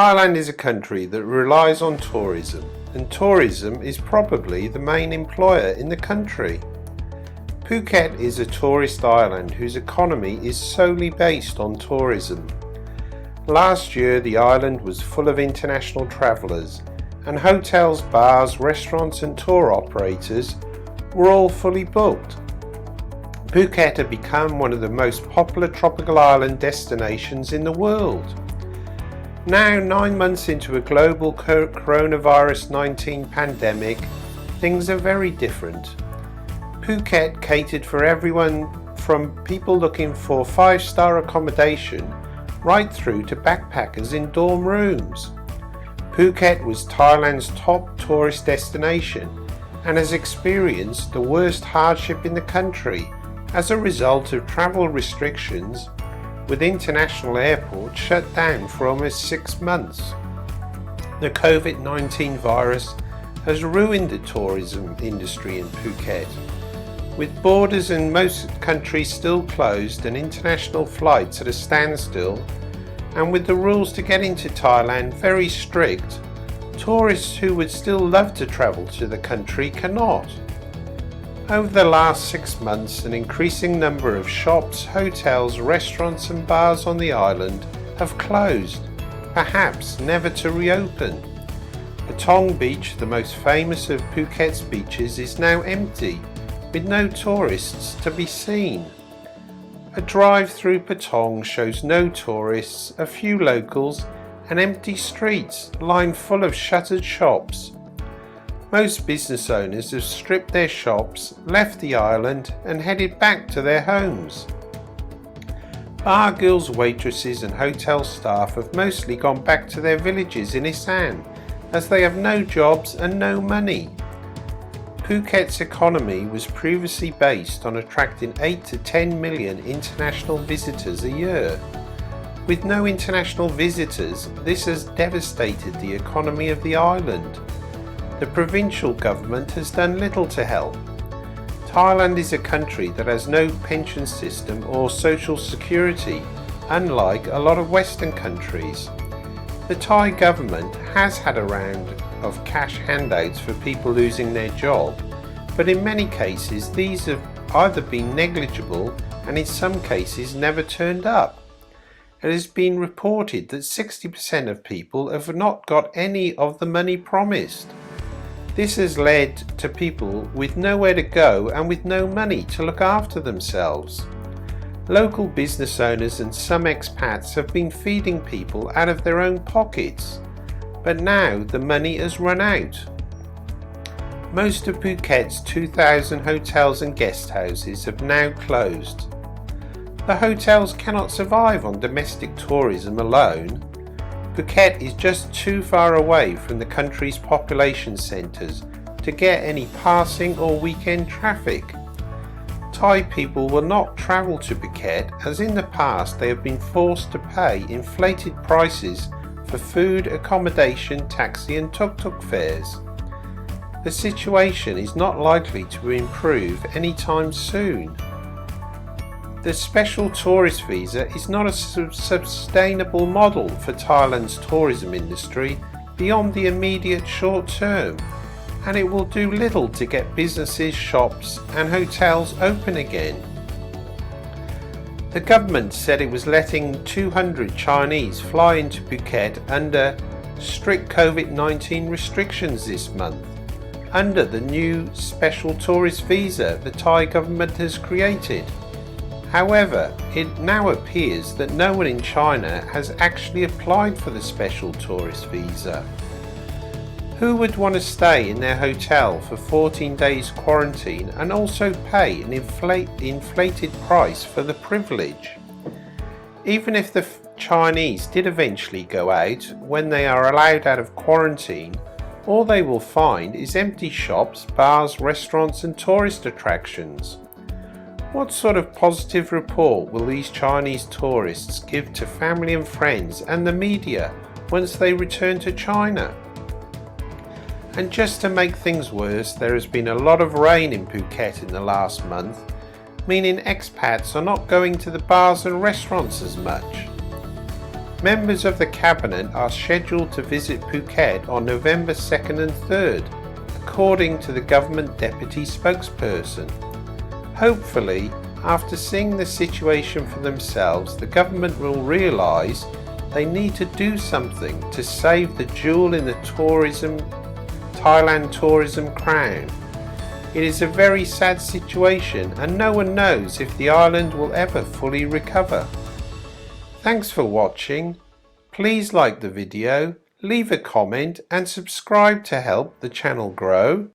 Thailand is a country that relies on tourism, and tourism is probably the main employer in the country. Phuket is a tourist island whose economy is solely based on tourism. Last year the island was full of international travellers, and hotels, bars, restaurants and tour operators were all fully booked. Phuket had become one of the most popular tropical island destinations in the world. Now, 9 months into a global coronavirus-19 pandemic, things are very different. Phuket catered for everyone from people looking for 5-star accommodation right through to backpackers in dorm rooms. Phuket was Thailand's top tourist destination and has experienced the worst hardship in the country as a result of travel restrictions, with international airports shut down for almost 6 months. The COVID-19 virus has ruined the tourism industry in Phuket. With borders in most countries still closed and international flights at a standstill, and with the rules to get into Thailand very strict, tourists who would still love to travel to the country cannot. Over the last 6 months, an increasing number of shops, hotels, restaurants and bars on the island have closed, perhaps never to reopen. Patong Beach, the most famous of Phuket's beaches, is now empty, with no tourists to be seen. A drive through Patong shows no tourists, a few locals and empty streets lined full of shuttered shops. Most business owners have stripped their shops, left the island and headed back to their homes. Bar girls, waitresses and hotel staff have mostly gone back to their villages in Isan as they have no jobs and no money. Phuket's economy was previously based on attracting 8 to 10 million international visitors a year. With no international visitors, this has devastated the economy of the island. The provincial government has done little to help. Thailand is a country that has no pension system or social security, unlike a lot of Western countries. The Thai government has had a round of cash handouts for people losing their job, but in many cases these have either been negligible and in some cases never turned up. It has been reported that 60% of people have not got any of the money promised. This has led to people with nowhere to go and with no money to look after themselves. Local business owners and some expats have been feeding people out of their own pockets, but now the money has run out. Most of Phuket's 2,000 hotels and guest houses have now closed. The hotels cannot survive on domestic tourism alone. Phuket is just too far away from the country's population centres to get any passing or weekend traffic. Thai people will not travel to Phuket as in the past they have been forced to pay inflated prices for food, accommodation, taxi and tuk-tuk fares. The situation is not likely to improve anytime soon. The special tourist visa is not a sustainable model for Thailand's tourism industry beyond the immediate short term, and it will do little to get businesses, shops and hotels open again. The government said it was letting 200 Chinese fly into Phuket under strict COVID-19 restrictions this month, under the new special tourist visa the Thai government has created. However, it now appears that no one in China has actually applied for the special tourist visa. Who would want to stay in their hotel for 14 days quarantine and also pay an inflated price for the privilege? Even if the Chinese did eventually go out, when they are allowed out of quarantine, all they will find is empty shops, bars, restaurants and tourist attractions. What sort of positive report will these Chinese tourists give to family and friends and the media once they return to China? And just to make things worse, there has been a lot of rain in Phuket in the last month, meaning expats are not going to the bars and restaurants as much. Members of the Cabinet are scheduled to visit Phuket on November 2nd and 3rd, according to the government deputy spokesperson. Hopefully, after seeing the situation for themselves, the government will realise they need to do something to save the jewel in the Thailand tourism crown. It is a very sad situation and no one knows if the island will ever fully recover. Thanks for watching. Please like the video, leave a comment and subscribe to help the channel grow.